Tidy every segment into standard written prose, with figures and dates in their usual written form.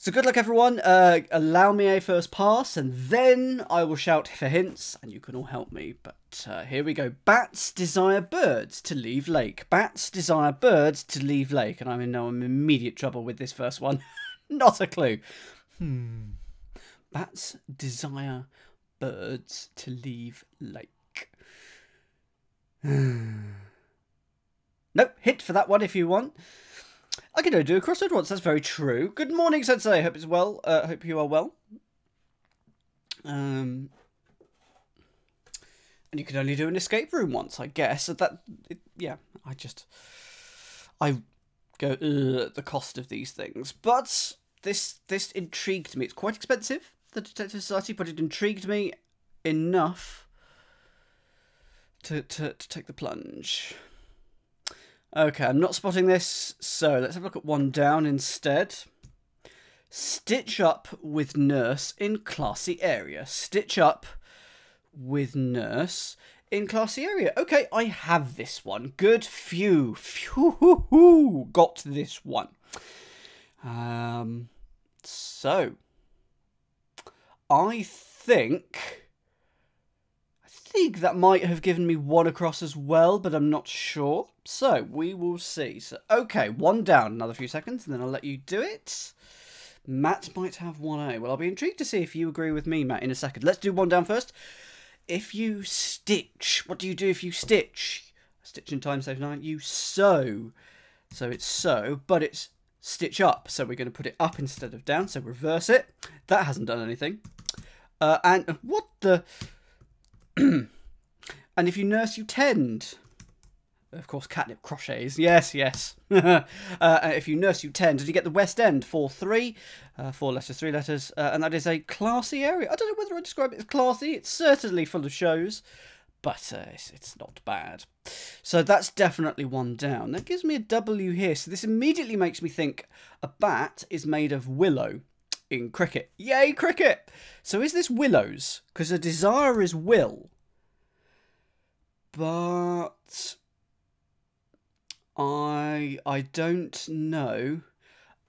So good luck, everyone. Allow me a first pass, and then I will shout for hints, and you can all help me. But here we go. Bats desire birds to leave lake. Bats desire birds to leave lake. And I'm in immediate trouble with this first one. Not a clue. Bats desire birds to leave lake. Nope, hint for that one if you want. I can only do a crossword once, that's very true. Good morning, Sensei. Hope it's well. Hope you are well. And you can only do an escape room once, I guess. So yeah, I go the cost of these things. But this intrigued me. It's quite expensive, the Detective Society, but it intrigued me enough to take the plunge. Okay, I'm not spotting this, so let's have a look at one down instead. Stitch up with nurse in classy area. Stitch up with nurse in classy area. Okay, I have this one. Good. Phew. Phew. Got this one. So, I think that might have given me one across as well, but I'm not sure. So, we will see. So, okay, one down, another few seconds, and then I'll let you do it. Matt might have 1A. Well, I'll be intrigued to see if you agree with me, Matt, in a second. Let's do one down first. If you stitch, what do you do if you stitch? Stitch in time saves 9. You sew. So it's sew, but it's stitch up. So we're going to put it up instead of down, so reverse it. That hasn't done anything. And what the... And if you nurse, you tend. Of course, catnip crochets. Yes, yes. If you nurse, you tend. Did you get the West End? 4-3. 4 letters, 3 letters. And that is a classy area. I don't know whether I describe it as classy. It's certainly full of shows. But it's not bad. So that's definitely one down. That gives me a W here. So this immediately makes me think a bat is made of willow in cricket. Yay, cricket! So is this willows? Because a desire is will. But I don't know.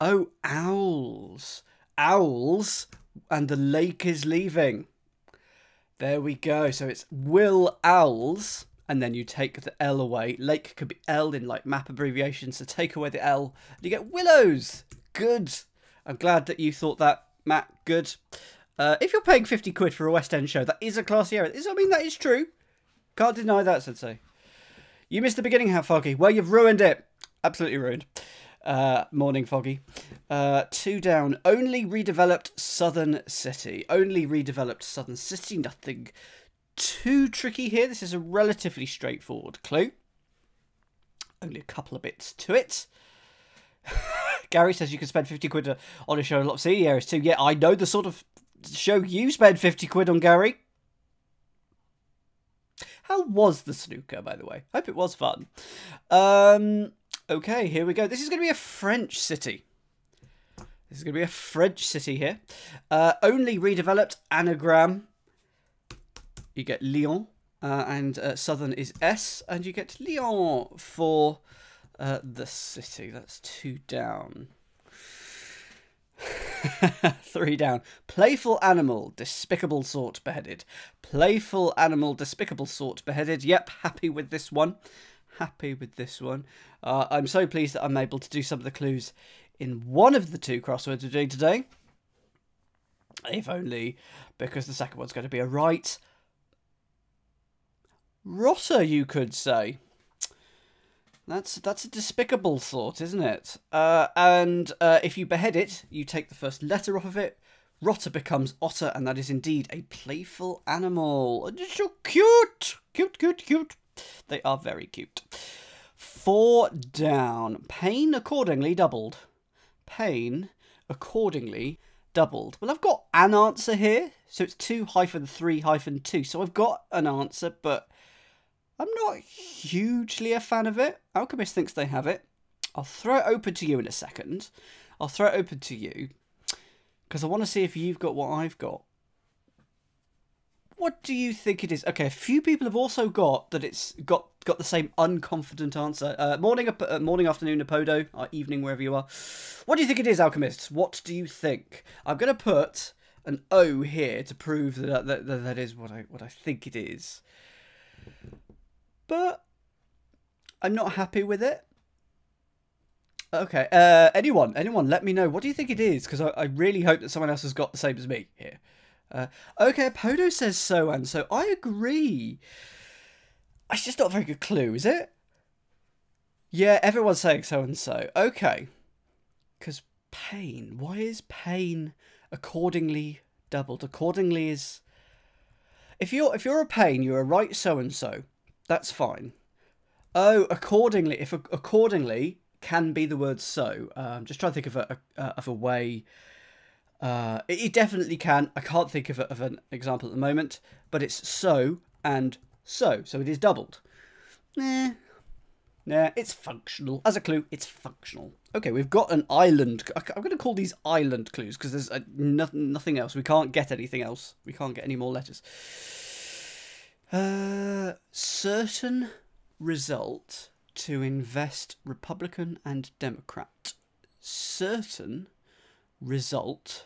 Oh, owls. Owls, and the lake is leaving. There we go. So it's will owls, and then you take the L away. Lake could be L in like map abbreviations, so take away the L, and you get willows. Good. I'm glad that you thought that, Matt. Good. If you're paying 50 quid for a West End show, that is a classy area. I mean, that is true. Can't deny that, Sensei. You missed the beginning, how Foggy? Well, you've ruined it. Absolutely ruined. Morning, Foggy. 2 down. Only redeveloped southern city. Only redeveloped southern city. Nothing too tricky here. This is a relatively straightforward clue. Only a couple of bits to it. Gary says you can spend 50 quid on a show in a lot of city areas too. Yeah, I know the sort of show you spend 50 quid on, Gary. How was the snooker, by the way? Hope it was fun. Okay, here we go. This is going to be a French city. This is going to be a French city here. Only redeveloped anagram. You get Lyon, and southern is S, and you get Lyon for the city. That's 2 down. 3 down. Playful animal, despicable sort, beheaded. Playful animal, despicable sort, beheaded. Yep, happy with this one. Happy with this one. I'm so pleased that I'm able to do some of the clues in one of the 2 crosswords we're doing today. If only because the second one's going to be a right rotter, you could say. That's a despicable sort, isn't it? And if you behead it, you take the first letter off of it. Rotter becomes otter, and that is indeed a playful animal. It's so cute! Cute, cute, cute. They are very cute. 4 down. Pain accordingly doubled. Pain accordingly doubled. Well, I've got an answer here. So it's 2-3-2. So I've got an answer, but I'm not hugely a fan of it. Alchemist thinks they have it. I'll throw it open to you in a second. I'll throw it open to you because I want to see if you've got what I've got. What do you think it is? Okay, a few people have also got that it's got the same unconfident answer. Morning, afternoon, Apodo, or evening, wherever you are. What do you think it is, Alchemists? What do you think? I'm going to put an O here to prove that is what I think it is. But I'm not happy with it. Okay, anyone, let me know. What do you think it is? Because I really hope that someone else has got the same as me here. Okay, Podo says so and so. I agree. It's just not a very good clue, is it? Yeah, everyone's saying so and so. Okay. Because pain. Why is pain accordingly doubled? Accordingly is... If you're a pain, you're a right so and so. That's fine. Oh, accordingly. If accordingly can be the word so. Just trying to think of a way... it definitely can. I can't think of an example at the moment, but it's so and so. So it is doubled. Nah, it's functional. As a clue, it's functional. Okay, we've got an island. I'm going to call these island clues because there's nothing else. We can't get anything else. We can't get any more letters. Certain result to invest Republican and Democrat. Certain result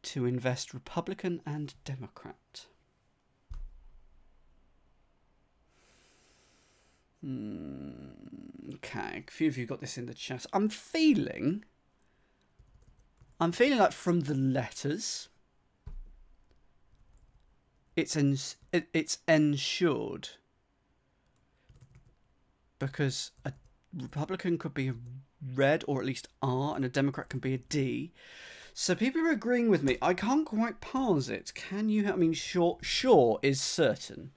to invest Republican and Democrat. Okay, a few of you got this in the chat. I'm feeling like from the letters, it's ensured, because a Republican could be a red or at least R, and a Democrat can be a D. So people are agreeing with me. I can't quite parse it. Can you? I mean, sure is certain.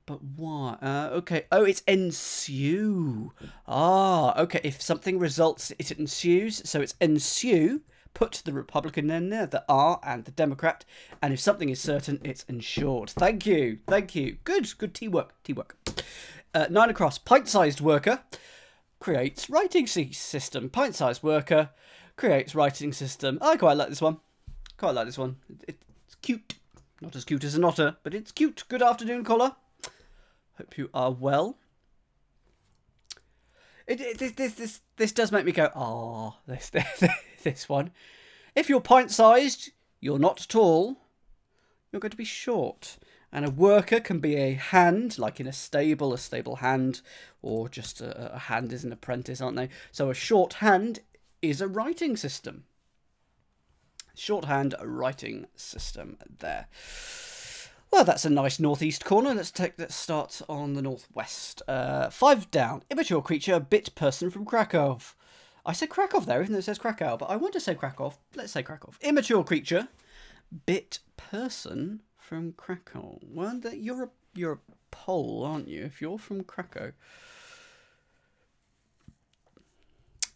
But why? Okay. Oh, it's ensue. Ah, okay. If something results, it ensues. So it's ensue. Put the Republican in there, the R and the Democrat. And if something is certain, it's ensured. Thank you. Thank you. Good teamwork. 9 across. Pint-sized worker creates writing system. Pint-sized worker creates writing system. I quite like this one. It's cute. Not as cute as an otter, but it's cute. Good afternoon, caller. Hope you are well. This does make me go, ah, this one. If you're pint-sized, you're not tall. You're going to be short. And a worker can be a hand, like in a stable hand, or just a hand is an apprentice, aren't they? So a short hand is a writing system. Shorthand writing system there. Well, that's a nice northeast corner. Let's start on the northwest. 5 down. Immature creature, bit person from Krakow. I said Krakow there, even though it says Krakow, but I want to say Krakow. Let's say Krakow. Immature creature, bit person from Krakow. Well, you're a Pole, aren't you? If you're from Krakow.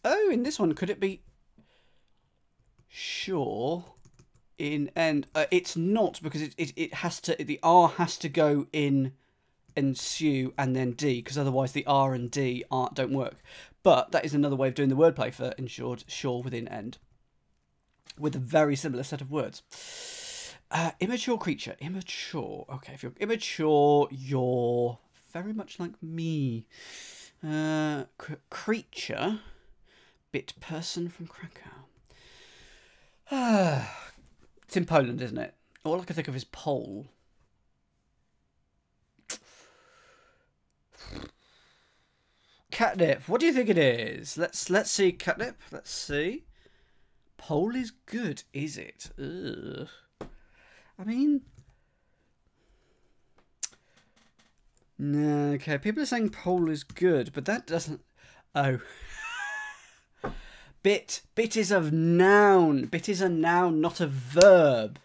Oh, in this one, could it be sure in end? It's not, because it has to. The R has to go in ensue and then D, because otherwise the R and D don't work. But that is another way of doing the wordplay for ensured, sure within end, with a very similar set of words. Immature creature. Immature. Okay, if you're immature, you're very much like me. Creature. Bit person from Krakow. It's in Poland, isn't it? All I can think of is Pole. Catnip. What do you think it is? Let's see, catnip. Let's see. Pole is good, is it? Ugh. I mean, no. Okay, people are saying pole is good, but that doesn't. Oh. Bit is a noun. Bit is a noun, not a verb.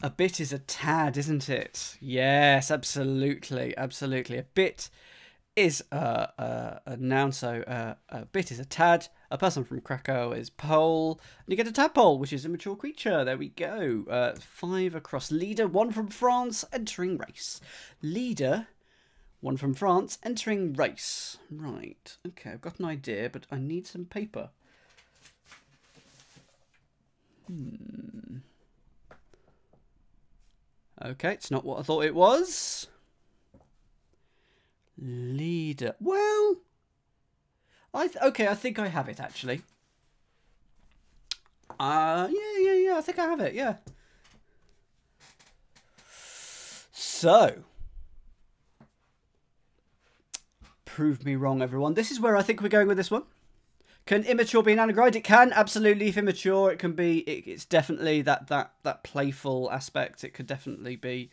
A bit is a tad, isn't it? Yes, absolutely, absolutely. A bit is a noun, so a bit is a tad. A person from Krakow is Pole. And you get a tadpole, which is a mature creature. There we go. 5 across. Leader, 1 from France, entering race. Leader, 1 from France, entering race. Right. Okay, I've got an idea, but I need some paper. Okay, it's not what I thought it was. Leader. Well, okay, I think I have it, actually. Yeah, I think I have it, yeah. So, prove me wrong, everyone. This is where I think we're going with this one. Can immature be an anagram? It can, absolutely. If immature, it can be. It's definitely that playful aspect. It could definitely be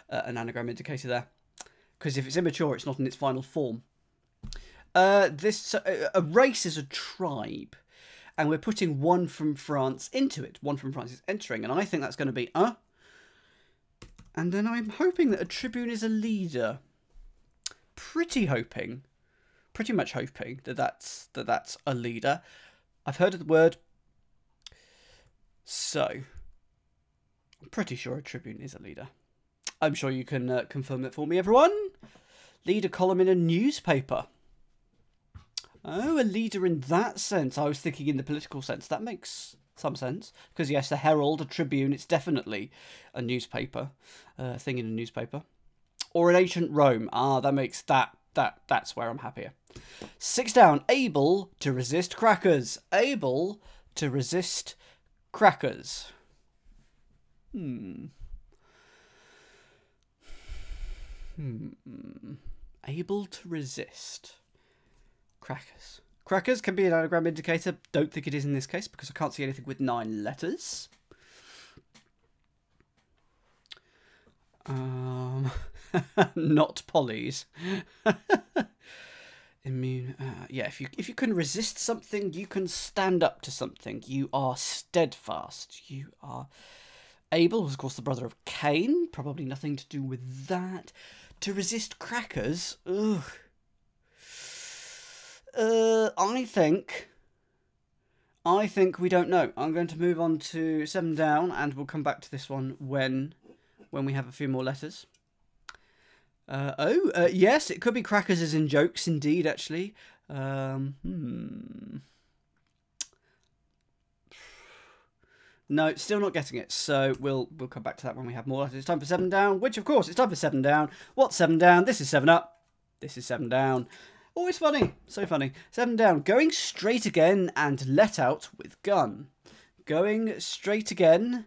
an anagram indicator there. Because if it's immature, it's not in its final form. A race is a tribe, and we're putting one from France into it. One from France is entering, and I think that's going to be and then I'm hoping that a tribune is a leader. Pretty much hoping that that's a leader. I've heard of the word, so I'm pretty sure a tribune is a leader. I'm sure you can confirm that for me, everyone. Leader column in a newspaper. Oh, a leader in that sense. I was thinking in the political sense. That makes some sense. Because, yes, the Herald, a Tribune, it's definitely a newspaper. Thing in a newspaper. Or in ancient Rome. Ah, that makes that's where I'm happier. 6 down. Able to resist crackers. Able to resist crackers. Able to resist crackers. Crackers can be an anagram indicator. Don't think it is in this case because I can't see anything with 9 letters. Not polys. Immune. Yeah, if you can resist something, you can stand up to something. You are steadfast. You are able. Was of course the brother of Cain. Probably nothing to do with that. To resist crackers. Ugh. I think we don't know. I'm going to move on to 7 down, and we'll come back to this one when we have a few more letters. Yes, it could be crackers as in jokes, indeed, actually. No, still not getting it, so we'll come back to that when we have more letters. It's time for 7 down, which, of course, it's time for 7 down. What's 7 down? This is 7 up. This is 7 down. Always funny. So funny. 7 down. Going straight again and let out with gun. Going straight again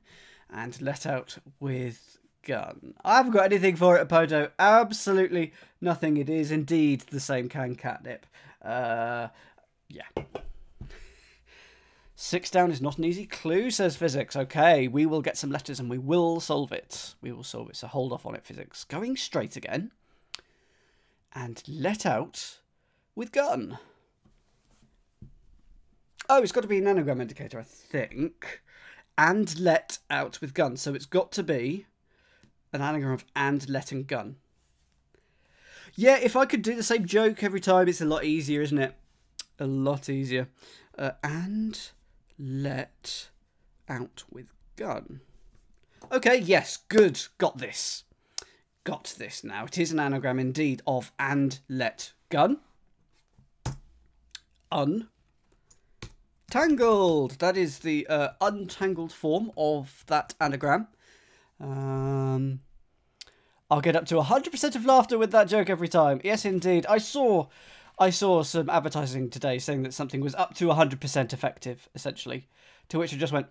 and let out with gun. I haven't got anything for it, Apoto. Absolutely nothing. It is indeed the same can catnip. Yeah. 6 down is not an easy clue, says physics. Okay, we will get some letters and we will solve it. We will solve it, so hold off on it, physics. Going straight again and let out with gun. Oh, it's got to be an anagram indicator, I think. And let out with gun. So it's got to be an anagram of and, let, and gun. Yeah, if I could do the same joke every time, it's a lot easier, isn't it? A lot easier. And let out with gun. Okay, yes, good. Got this. Got this now. It is an anagram indeed of and, let, gun. Untangled. That is the untangled form of that anagram. I'll get up to 100% of laughter with that joke every time. Yes, indeed. I saw some advertising today saying that something was up to 100% effective, essentially. To which I just went,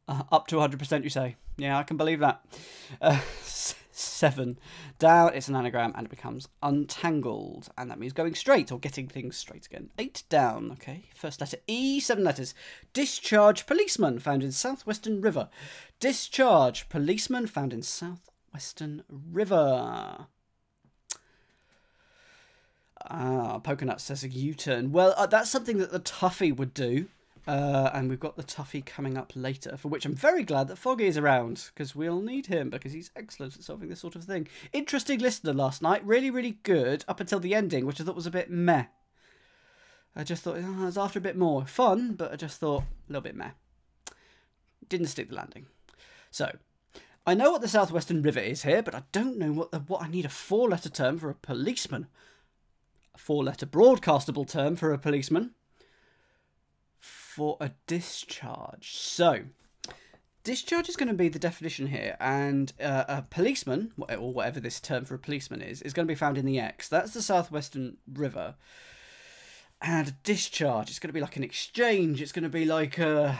up to 100%, you say? Yeah, I can believe that. 7 down, it's an anagram, and it becomes untangled. And that means going straight, or getting things straight again. 8 down, okay. First letter E, 7 letters. Discharge policeman found in southwestern river. Discharge policeman found in southwestern river. Pokenut says a U-turn. Well, that's something that the Tuffy would do. And we've got the Tuffy coming up later, for which I'm very glad that Foggy is around, because we'll need him, because he's excellent at solving this sort of thing. Interesting listener last night. Really, really good, up until the ending, which I thought was a bit meh. I just thought, I was after a bit more. Fun, but I just thought, a little bit meh. Didn't stick the landing. So, I know what the Southwestern River is here, but I don't know what I need a 4-letter term for a policeman. A 4-letter broadcastable term for a policeman. For a discharge. So, Discharge is going to be the definition here, and a policeman, or whatever this term for a policeman is going to be found in the X. That's the Southwestern River. And a discharge, it's going to be like an exchange. It's going to be like an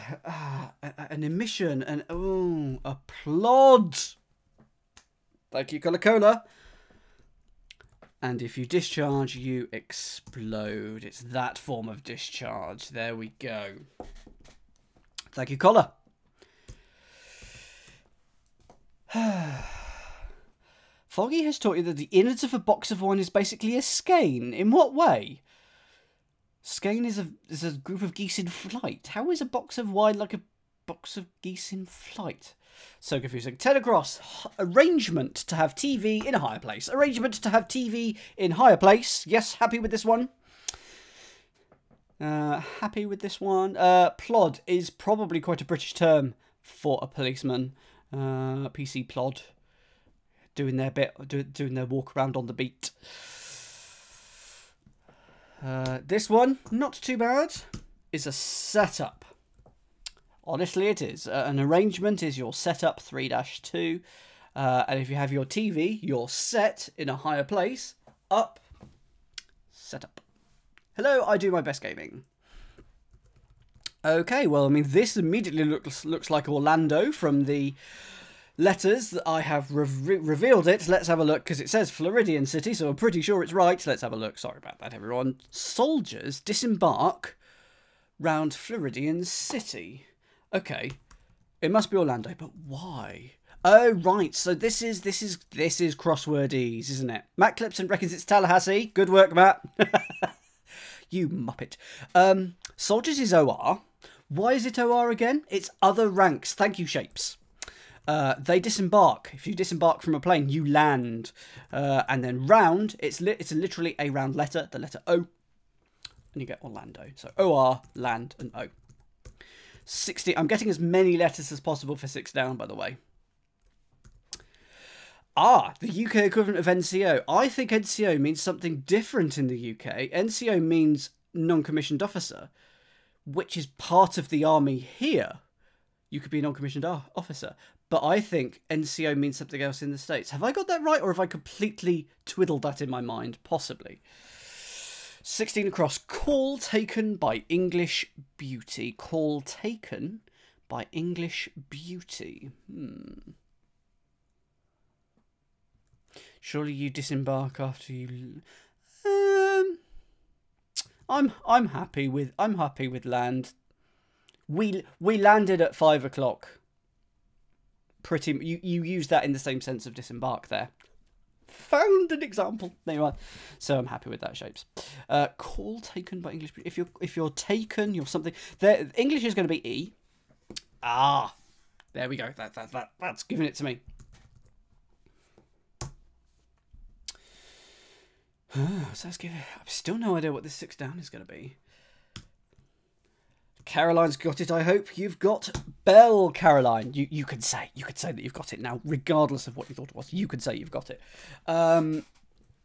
emission, and a plod. Thank you, Coca-Cola. And if you discharge, you explode. It's that form of discharge. There we go. Thank you, Collar. Foggy has taught you that the innards of a box of wine is basically a skein. In what way? Skein is a group of geese in flight. How is a box of wine like a box of geese in flight? So confusing. Telegraph's arrangement to have TV in a higher place. Arrangement to have TV in higher place. Yes, happy with this one. Happy with this one. Plod is probably quite a British term for a policeman. PC plod, doing their bit, doing their walk around on the beat. This one, not too bad, is a setup. Honestly, it is. An arrangement is your setup 3-2, and if you have your TV, your set in a higher place, up, setup. Hello, I do my best gaming. Okay, well, I mean, this immediately looks like Orlando from the letters that I have revealed it. Let's have a look, because it says Floridian City, so I'm pretty sure it's right. Let's have a look. Sorry about that, everyone. Soldiers disembark round Floridian City. Okay, it must be Orlando, but why? Oh, right, so this is crosswordese, isn't it? Matt Clipson reckons it's Tallahassee. Good work, Matt. You muppet. Soldiers is OR. Why is it OR again? It's other ranks. Thank you, Shapes. They disembark. If you disembark from a plane, you land. And then round, it's literally a round letter, the letter O. And you get Orlando. So OR, land, and O. 60. I'm getting as many letters as possible for 6 down, by the way. The UK equivalent of NCO. I think NCO means something different in the UK. NCO means non-commissioned officer, which is part of the army here. You could be a non-commissioned officer. But I think NCO means something else in the States. Have I got that right, or have I completely twiddled that in my mind? Possibly. 16 across. Call taken by English beauty. Call taken by English beauty. Surely you disembark after you. I'm happy with land. We landed at 5 o'clock. You use that in the same sense of disembark there. Found an example. Anyway, so I'm happy with that, Shapes. Call taken by English. If you're taken, you're something. There, English is going to be E. There we go. That's giving it to me. So let's give it. I've still no idea what this 6 down is going to be. Caroline's got it, I hope. You've got Bell, Caroline. You can say that you've got it now, regardless of what you thought it was. You can say you've got it.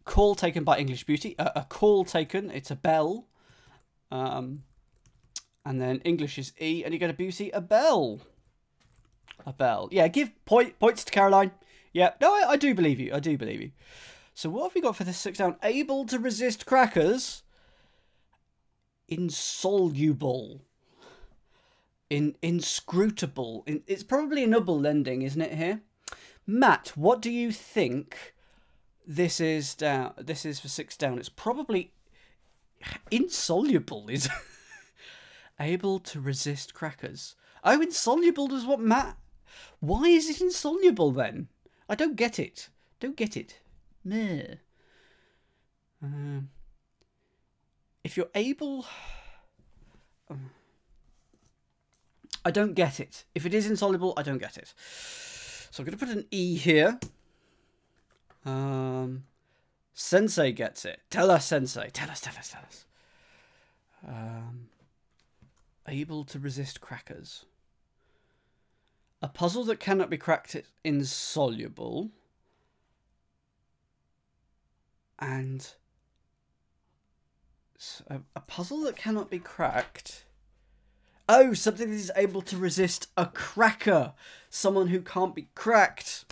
Call taken by English beauty. A call taken, it's a bell. And then English is E, and you get a beauty, a bell. A bell. Yeah, give points to Caroline. Yeah, no, I do believe you. I do believe you. So what have we got for this 6 down? Able to resist crackers. Insoluble. Inscrutable. It's probably a nubble lending, isn't it, here? Matt, what do you think this is down? This is for 6 down. It's probably insoluble, is able to resist crackers. Oh, insoluble is what Matt... Why is it insoluble, then? I don't get it. Don't get it. Meh. If you're able... I don't get it. If it is insoluble, I don't get it. So I'm going to put an E here. Sensei gets it. Tell us, Sensei. Tell us. Able to resist crackers. A puzzle that cannot be cracked is insoluble. And a puzzle that cannot be cracked. Oh, something that is able to resist a cracker. Someone who can't be cracked.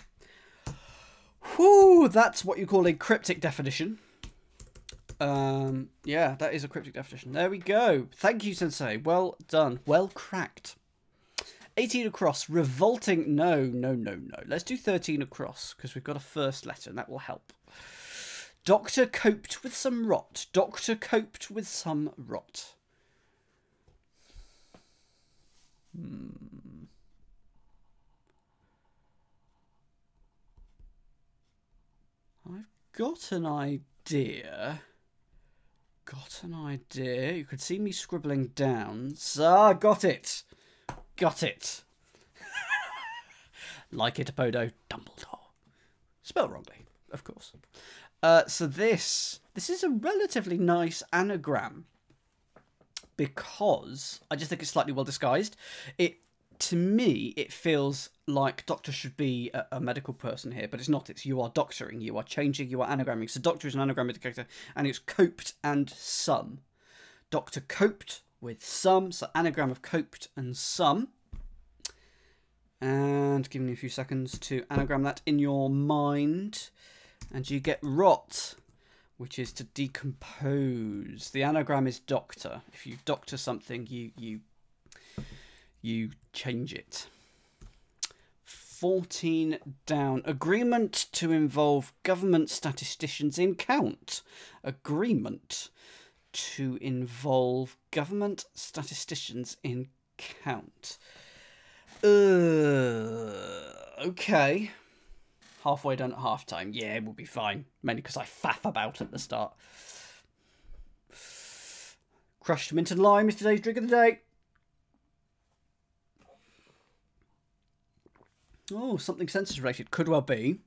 Whew, that's what you call a cryptic definition. Yeah, that is a cryptic definition. There we go. Thank you, Sensei. Well done. Well cracked. 18 across. Revolting. No. Let's do 13 across because we've got a first letter and that will help. Doctor coped with some rot. Doctor coped with some rot. I've got an idea. You could see me scribbling down. So, got it. Like it, Apodo. Dumbledore. Spelled wrongly, of course. So this is a relatively nice anagram because I just think it's slightly well disguised. To me, it feels like doctor should be a medical person here, but it's not. It's you are doctoring, you are changing, you are anagramming. So doctor is an anagram character, and it's coped and some. Doctor coped with some, so anagram of coped and some. And giving you a few seconds to anagram that in your mind. And you get rot, which is to decompose. The anagram is doctor. If you doctor something, you change it. 14 down. Agreement to involve government statisticians in count. Agreement to involve government statisticians in count. Okay. Halfway done at half time. Yeah, we'll be fine. Mainly because I faff about at the start. Crushed mint and lime is today's drink of the day. Oh, something census related. Could well be.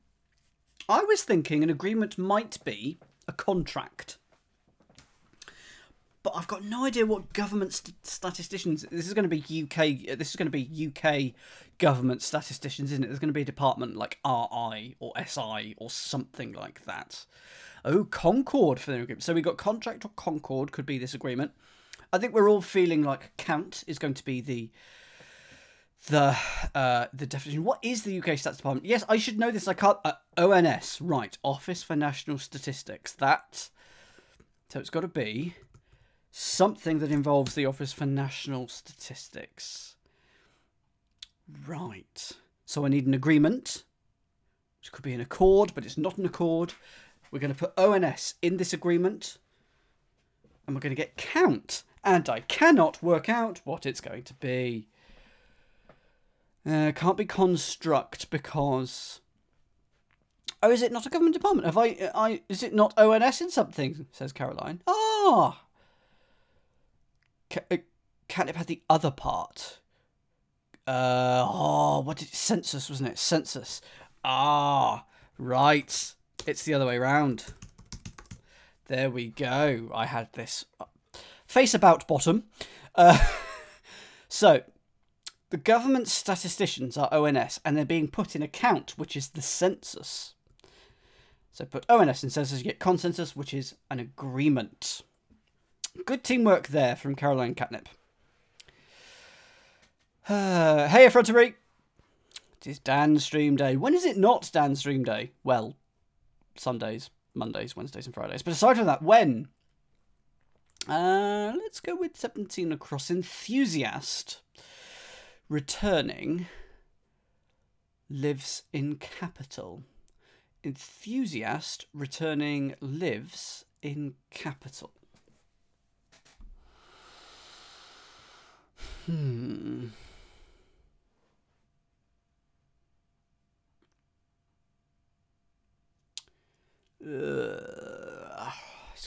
I was thinking an agreement might be a contract. But I've got no idea what government statisticians... This is going to be UK government statisticians, isn't it? There's going to be a department like RI or SI or something like that. Oh, Concord for the agreement. So we've got contract or Concord could be this agreement. I think we're all feeling like count is going to be the definition. What is the UK Stats Department? Yes, I should know this. I can't... ONS, right. Office for National Statistics. That... So it's got to be something that involves the Office for National Statistics. Right. So I need an agreement, which could be an accord, but it's not an accord. We're going to put ONS in this agreement, and we're going to get count. And I cannot work out what it's going to be. Can't be construct because... Oh, is it not a government department? Is it not ONS in something? Says Caroline. Ah! Catnip had the other part. What did census, wasn't it? Census. Ah, right. It's the other way round. There we go. I had this face about bottom. So, the government statisticians are ONS, and they're being put in a count, which is the census. So put ONS in census, you get consensus, which is an agreement. Good teamwork there from Caroline Catnip. Hey, effrontery! It is Dan Stream Day. When is it not Dan Stream Day? Well, Sundays, Mondays, Wednesdays and Fridays. But aside from that, when? Let's go with 17 across. Enthusiast. Returning. Lives in capital. Enthusiast. Returning. Lives in capital. It's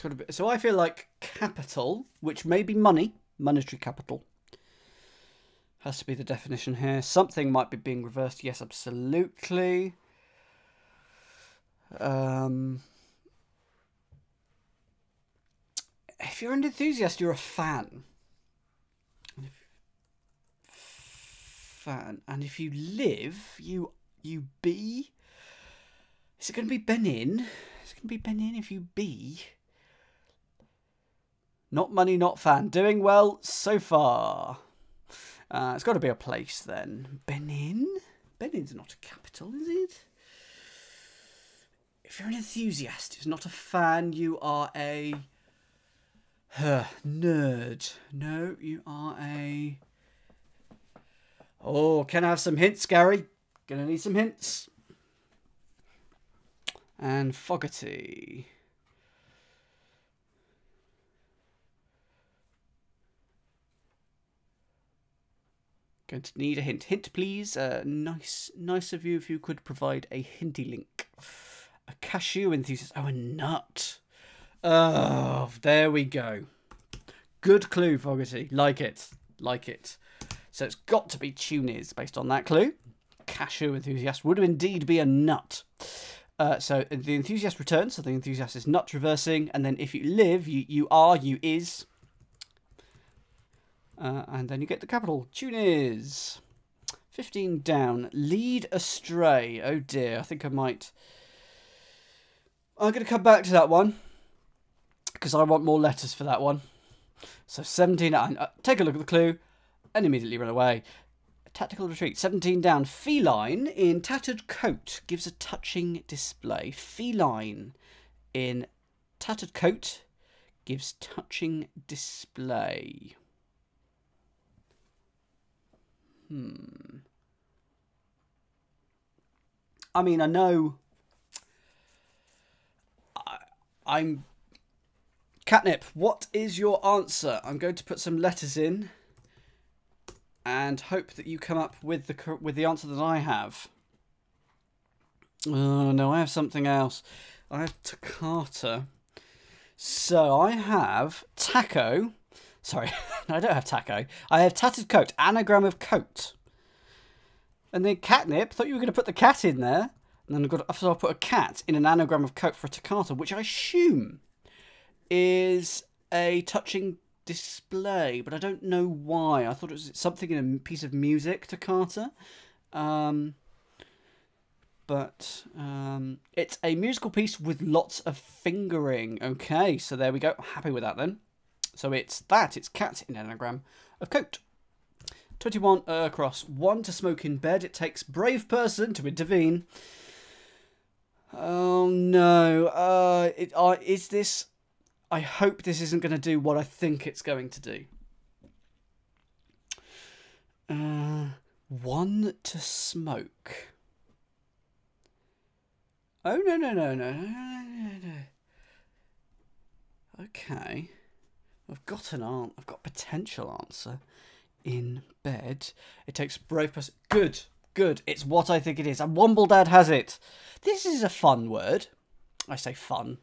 got to be, so I feel like capital, which may be money, monetary capital, has to be the definition here. Something might be being reversed. Yes, absolutely. If you're an enthusiast, you're a fan. And if you live, you be. Is it going to be Benin? Is it going to be Benin if you be? Not money, not fan. Doing well so far. It's got to be a place then. Benin? Benin's not a capital, is it? If you're an enthusiast, who's not a fan, you are a nerd. No, you are a... Oh, can I have some hints, Gary? Gonna need some hints. And Fogarty. Going to need a hint. Hint, please. Nice of you if you could provide a hinty link. A cashew enthusiast. Oh, a nut. Oh, there we go. Good clue, Fogarty. Like it. Like it. So it's got to be Tunis based on that clue. Cashew enthusiast would indeed be a nut. So the enthusiast returns. So the enthusiast is nut reversing. And then if you live, you are, you is. And then you get the capital. Tunis. 15 down. Lead astray. Oh dear. I think I might... I'm going to come back to that one. Because I want more letters for that one. So 17 down. Take a look at the clue. And immediately run away. Tactical retreat. 17 down. Feline in tattered coat gives a touching display. Feline in tattered coat gives touching display. I mean, I know... I'm... Catnip, what is your answer? I'm going to put some letters in and hope that you come up with the answer that I have. Oh, no, I have something else. I have Toccata. So I have taco. Sorry, I don't have taco. I have tattered coat, anagram of coat. And then catnip, thought you were going to put the cat in there. And then I'll put a cat in an anagram of coat for a toccata, which I assume is a touching display, but I don't know why. I thought it was something in a piece of music, toccata. But it's a musical piece with lots of fingering. Okay, so there we go. Happy with that then. So it's cat in anagram of coat. 21 across. 1 to smoke in bed. It takes brave person to intervene. Oh no. Is this... I hope this isn't going to do what I think it's going to do. 1 to smoke. Oh, no. Okay. I've got a potential answer. In bed. It takes brave person. Good. It's what I think it is. And Wombledad has it. This is a fun word. I say fun.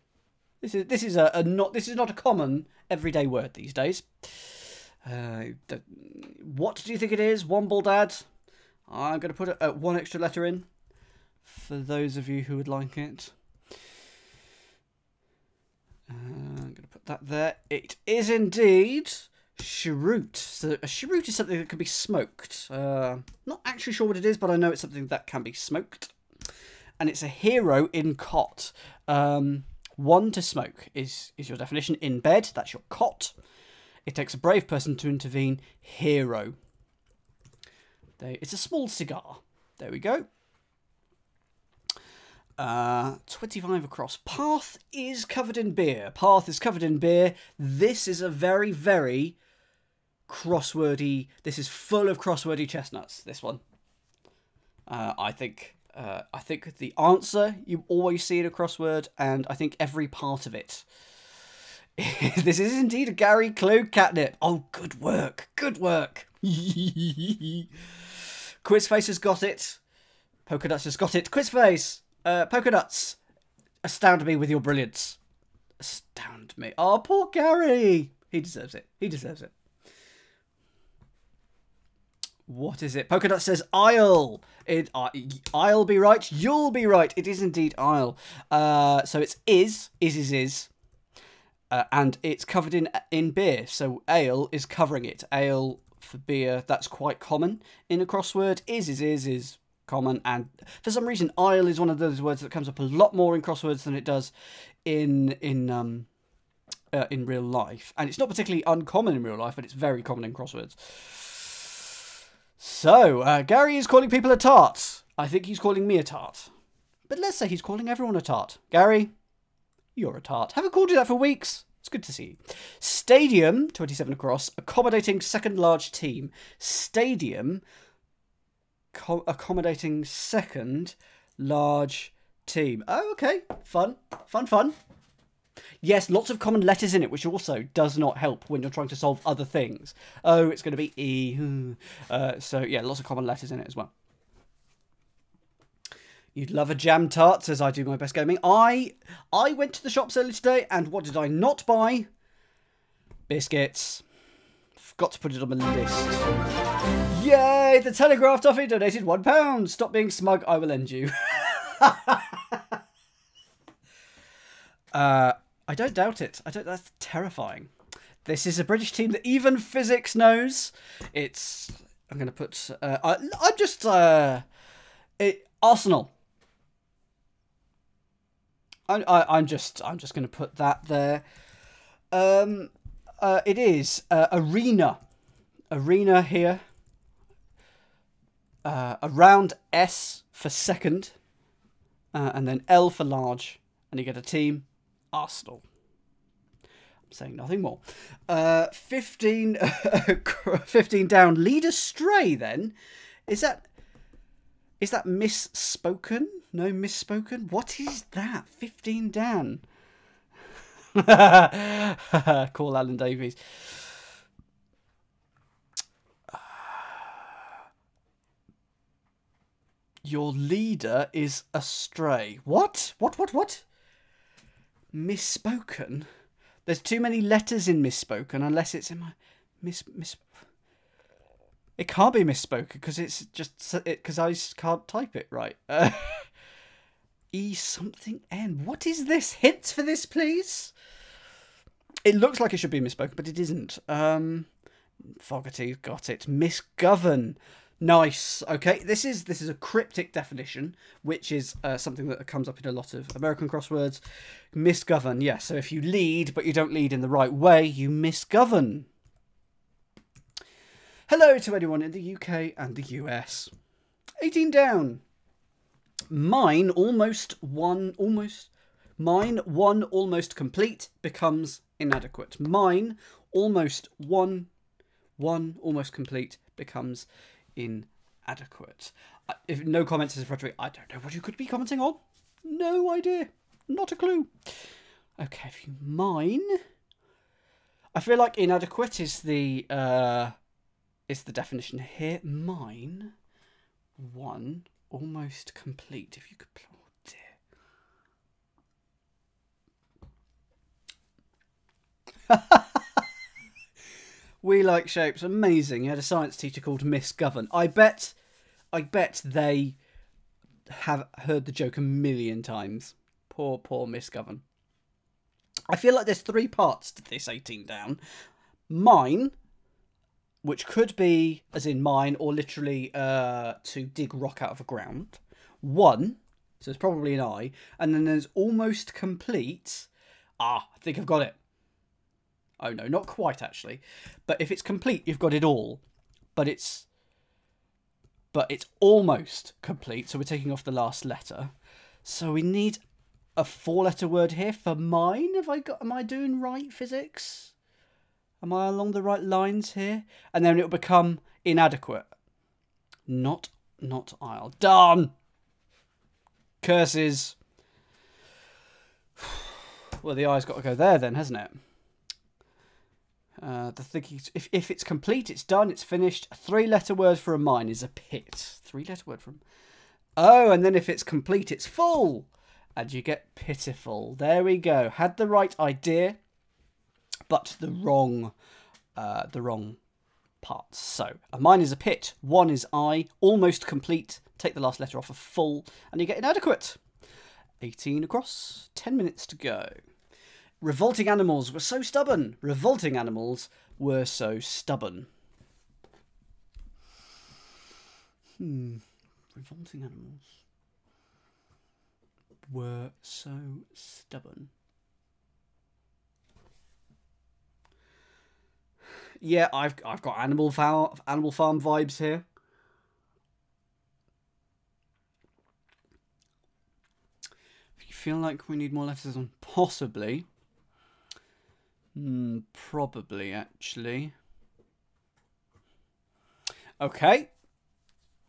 This is not a common everyday word these days. What do you think it is, Wombledad? I'm going to put one extra letter in for those of you who would like it. I'm going to put that there. It is indeed cheroot. So a cheroot is something that can be smoked. Not actually sure what it is, but I know it's something that can be smoked. And it's a hero in cot. 1 to smoke is your definition. In bed, that's your cot. It takes a brave person to intervene. Hero. It's a small cigar. There we go. 25 across. Path is covered in beer. Path is covered in beer. This is a very, very crosswordy... This is full of crosswordy chestnuts, this one. I think the answer you always see in a crossword, and I think every part of it. This is indeed a Gary clue, catnip. Oh, good work. Good work. Quizface has got it. Pokernuts has got it. Quizface. Pokernuts. Astound me with your brilliance. Astound me. Oh, poor Gary. He deserves it. He deserves it. What is it? Pokernuts says I'll. I'll be right. You'll be right. It is indeed I'll. So it's is. And it's covered in beer. So ale is covering it. Ale for beer. That's quite common in a crossword. Is common. And for some reason, I'll is one of those words that comes up a lot more in crosswords than it does in real life. And it's not particularly uncommon in real life, but it's very common in crosswords. So, Gary is calling people a tart. I think he's calling me a tart. But let's say he's calling everyone a tart. Gary, you're a tart. Haven't called you that for weeks. It's good to see you. Stadium, 27 across, accommodating second large team. Stadium, accommodating second large team. Oh, okay. Fun. Fun, fun. Yes, lots of common letters in it, which also does not help when you're trying to solve other things. Oh, it's going to be E. So, yeah, lots of common letters in it as well. You'd love a jam tart, says I do my best gaming. I went to the shops earlier today, and what did I not buy? Biscuits. Forgot to put it on my list. Yay! The Telegraph Toffee donated £1. Stop being smug, I will lend you. I don't doubt it. That's terrifying. This is a British team that even physics knows. I'm going to put... Arsenal. I'm just going to put that there. It is arena. Arena here. Around S for second. And then L for large. And you get a team. Arsenal. I'm saying nothing more. 15 down. Lead astray then. Is that misspoken? No, misspoken? What is that? 15 down. Call Alan Davies. Your leader is astray. What? What? Misspoken? There's too many letters in misspoken unless it's in my... It can't be misspoken because it's just... Because I can't type it right. E something N. What is this? Hints for this, please? It looks like it should be misspoken, but it isn't. Fogarty got it. Misgovern. Nice. Okay, this is a cryptic definition, which is something that comes up in a lot of American crosswords. Misgovern, yes. So if you lead, but you don't lead in the right way, you misgovern. Hello to anyone in the UK and the US. 18 down. Mine one almost complete becomes inadequate. Mine almost one almost complete becomes inadequate. If no comments is frustrating, I don't know what you could be commenting on. No idea. Not a clue. Okay, if you mine, I feel like inadequate is the definition here. Mine one almost complete. If you could, oh dear. We like shapes. Amazing. You had a science teacher called Miss Govern. I bet they have heard the joke a million times. Poor Miss Govern. I feel like there's 3 parts to this 18 down. Mine, which could be as in mine or literally to dig rock out of the ground. 1, so it's probably an I. And then there's almost complete. I think I've got it. Oh no, not quite actually. But if it's complete, you've got it all. But it's almost complete, so we're taking off the last letter. So we need a 4-letter word here for mine. Am I doing right, physics? Am I along the right lines here? And then it'll become inadequate. Not I'll. Darn! Curses. Well, the I's got to go there then, hasn't it? The thinking, if it's complete, it's done, it's finished. A 3-letter word for a mine is a pit. 3-letter word from... Oh, and then if it's complete, it's full. And you get pitiful. There we go. Had the right idea, but the wrong parts. So, a mine is a pit. 1 is I. Almost complete. Take the last letter off of full, and you get inadequate. 18 across. 10 minutes to go. Revolting animals were so stubborn. Revolting animals were so stubborn. Revolting animals were so stubborn. Yeah, I've got Animal Farm vibes here. feel like we need more letters on possibly. Probably, actually. Okay.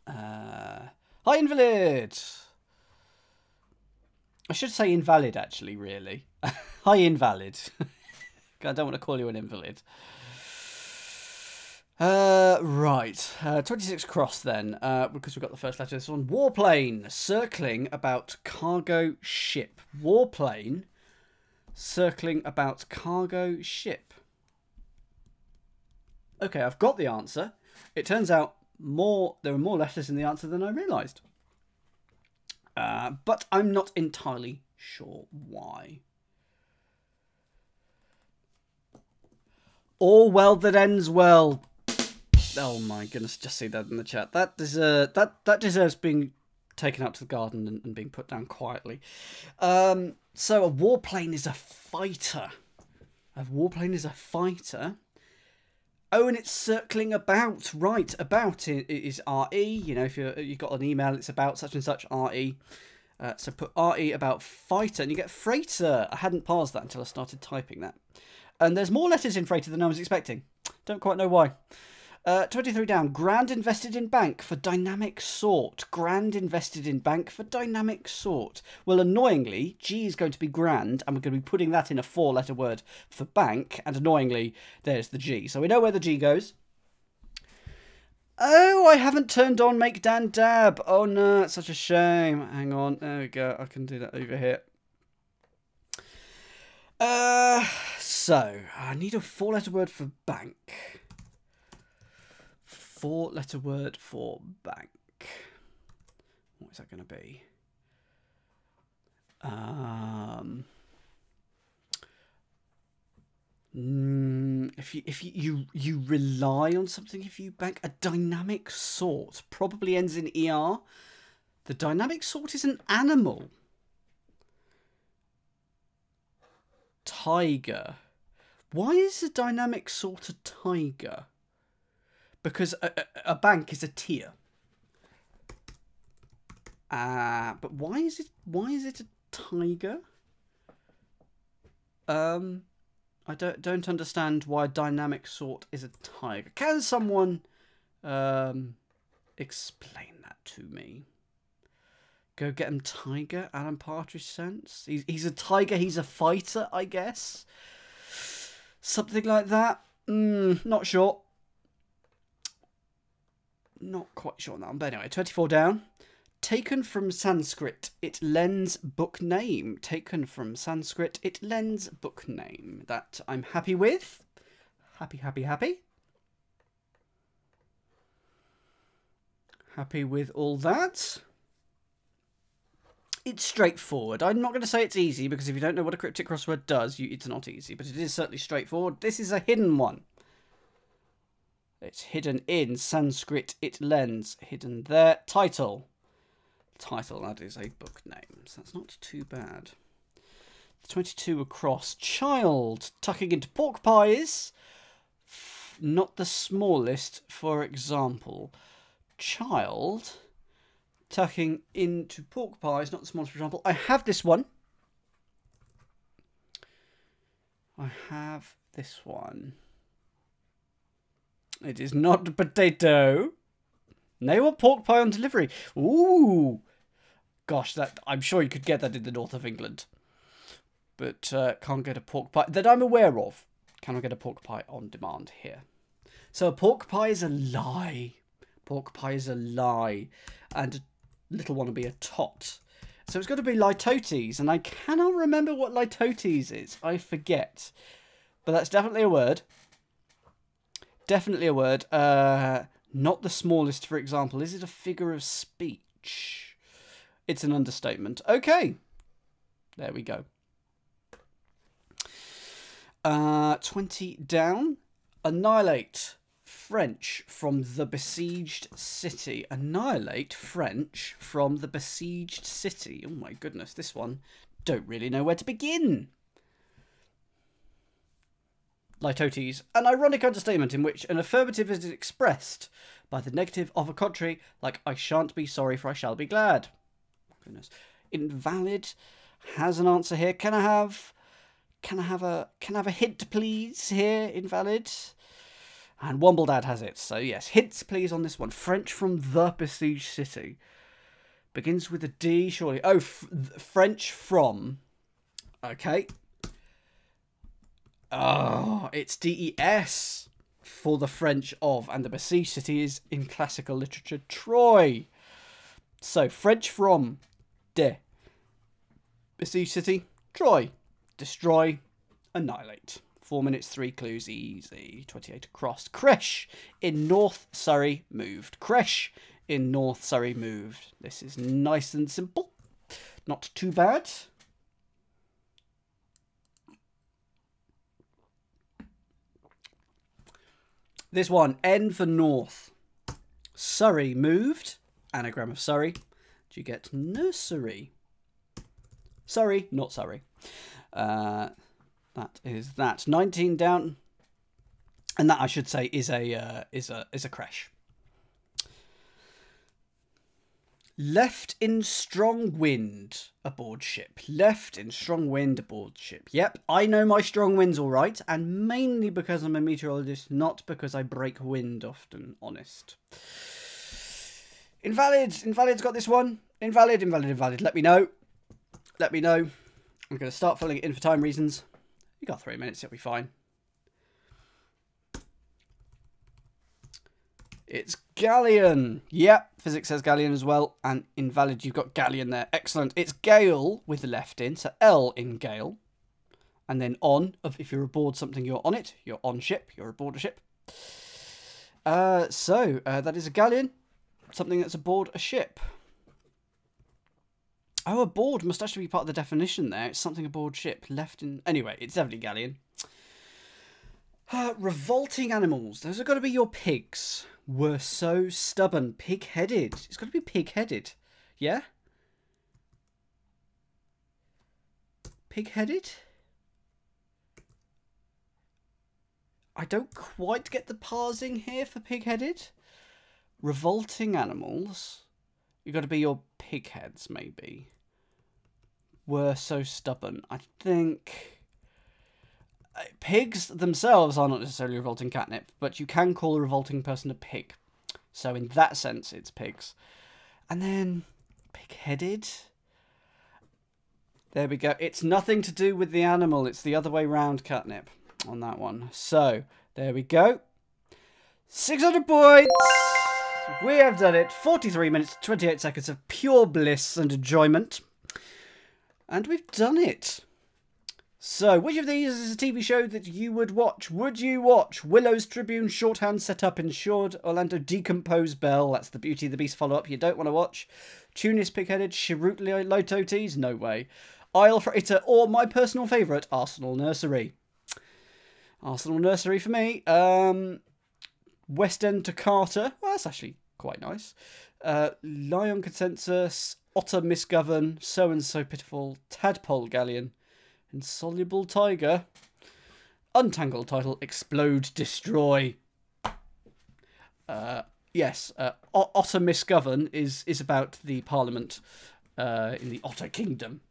Hi, invalid. I should say invalid, actually, really. Hi, invalid. I don't want to call you an invalid. Right. 26 cross, then, because we've got the first letter of this one. Warplane, circling about cargo ship. Warplane, circling about cargo ship. Okay, I've got the answer. It turns out there are more letters in the answer than I realised. But I'm not entirely sure why. All well that ends well. Oh my goodness! Just see that in the chat. That deserves being taken out to the garden and being put down quietly. So a warplane is a fighter. A warplane is a fighter. Oh, and it's circling about. Right, about is RE. You know, if you've got an email, it's about such and such RE. So put RE about fighter, and you get freighter. I hadn't paused that until I started typing that. And there's more letters in freighter than I was expecting. Don't quite know why. 23 down. Grand invested in bank for dynamic sort. Grand invested in bank for dynamic sort. Well, annoyingly, G is going to be grand, and we're going to be putting that in a 4-letter word for bank, and annoyingly, there's the G. So we know where the G goes. Oh, I haven't turned on Make Dan Dab. Oh no, it's such a shame. Hang on, there we go. I can do that over here. So, I need a 4-letter word for bank. 4-letter word for bank. What is that going to be? If you rely on something, if you bank, a dynamic sort probably ends in ER. The dynamic sort is an animal. Tiger. Why is a dynamic sort a tiger? Because a bank is a tier. But why is it a tiger? I don't understand why a dynamic sort is a tiger. Can someone explain that to me? Go get him, tiger. Alan Partridge sense. He's a tiger. He's a fighter, I guess. Something like that. Not sure. Not quite sure on that one. But anyway, 24 down. Taken from Sanskrit, it lends book name. Taken from Sanskrit, it lends book name. That I'm happy with. Happy, happy, happy. Happy with all that. It's straightforward. I'm not going to say it's easy, because if you don't know what a cryptic crossword does, it's not easy. But it is certainly straightforward. This is a hidden one. It's hidden in Sanskrit, it lends. Hidden there. Title. Title, that is a book name. So that's not too bad. 22 across. Child. Tucking into pork pies. Not the smallest, for example. Child. Tucking into pork pies. Not the smallest, for example. I have this one. I have this one. It is not a potato. They want pork pie on delivery. Ooh. Gosh, I'm sure you could get that in the north of England. But can't get a pork pie that I'm aware of. Can I get a pork pie on demand here? So a pork pie is a lie. Pork pie is a lie. And a little one will be a tot. So it's got to be litotes. And I cannot remember what litotes is. I forget. But that's definitely a word. Definitely a word. Not the smallest, for example. Is it a figure of speech? It's an understatement. Okay. There we go. 20 down. Annihilate French from the besieged city. Annihilate French from the besieged city. Oh my goodness, this one. Don't really know where to begin. Litotes, an ironic understatement in which an affirmative is expressed by the negative of a contrary, like I shan't be sorry for I shall be glad. Goodness. Invalid. has an answer here. Can I have a hint, please? Here, invalid. And Wombledad has it. So yes, hints, please, on this one. French from the besieged city begins with a D, surely. Oh, French from. Okay. Oh, it's DES for the French of, and the besieged city is in classical literature Troy. So French from de besieged city Troy. Destroy, annihilate. 4 minutes, 3 clues, easy. 28 across. Creche in North Surrey moved. Creche in North Surrey moved. This is nice and simple. Not too bad. This one, N for North. Surrey moved. Anagram of Surrey. Do you get nursery? Surrey, not Surrey. That is that. 19 down. And that, I should say, is a creche. Left in strong wind aboard ship. Left in strong wind aboard ship. Yep, I know my strong winds all right, and mainly because I'm a meteorologist, not because I break wind often, honest. Invalid. Invalid's got this one. Invalid, invalid, invalid. Let me know. Let me know. I'm going to start filling it in for time reasons. You got 3 minutes, it'll be fine. It's galleon. Yep, physics says galleon as well. And invalid, you've got galleon there. Excellent. It's gale with the left in. So L in gale. And then on, if you're aboard something, you're on it. You're on ship. You're aboard a ship. That is a galleon. Something that's aboard a ship. Oh, aboard must actually be part of the definition there. It's something aboard ship. Left in... Anyway, it's definitely galleon. Revolting animals. Those are got to be your pigs. Were so stubborn. Pig-headed. It's got to be pig-headed. Yeah? Pig-headed? I don't quite get the parsing here for pig-headed. Revolting animals. You've got to be your pig-heads, maybe. Were so stubborn. I think... Pigs themselves are not necessarily revolting catnip, but you can call a revolting person a pig. So in that sense, it's pigs. And then, pig-headed? There we go. It's nothing to do with the animal. It's the other way round, catnip, on that one. So, there we go. 600 points! We have done it. 43 minutes, 28 seconds of pure bliss and enjoyment. And we've done it. So, which of these is a TV show that you would watch? Would you watch Willow's Tribune Shorthand Setup Insured Orlando Decompose Bell? That's the Beauty and the Beast follow-up you don't want to watch. Tunis Pig-Headed Chirrut Loto Teas? No way. Isle Freighter or my personal favourite, Arsenal Nursery. Arsenal Nursery for me. West End to Carter. Well, that's actually quite nice. Lion Consensus, Otter Misgovern, So and So Pitiful, Tadpole Galleon, Insoluble Tiger. Untangled title, Explode, Destroy. Yes, Otter Misgovern is about the Parliament in the Otter Kingdom.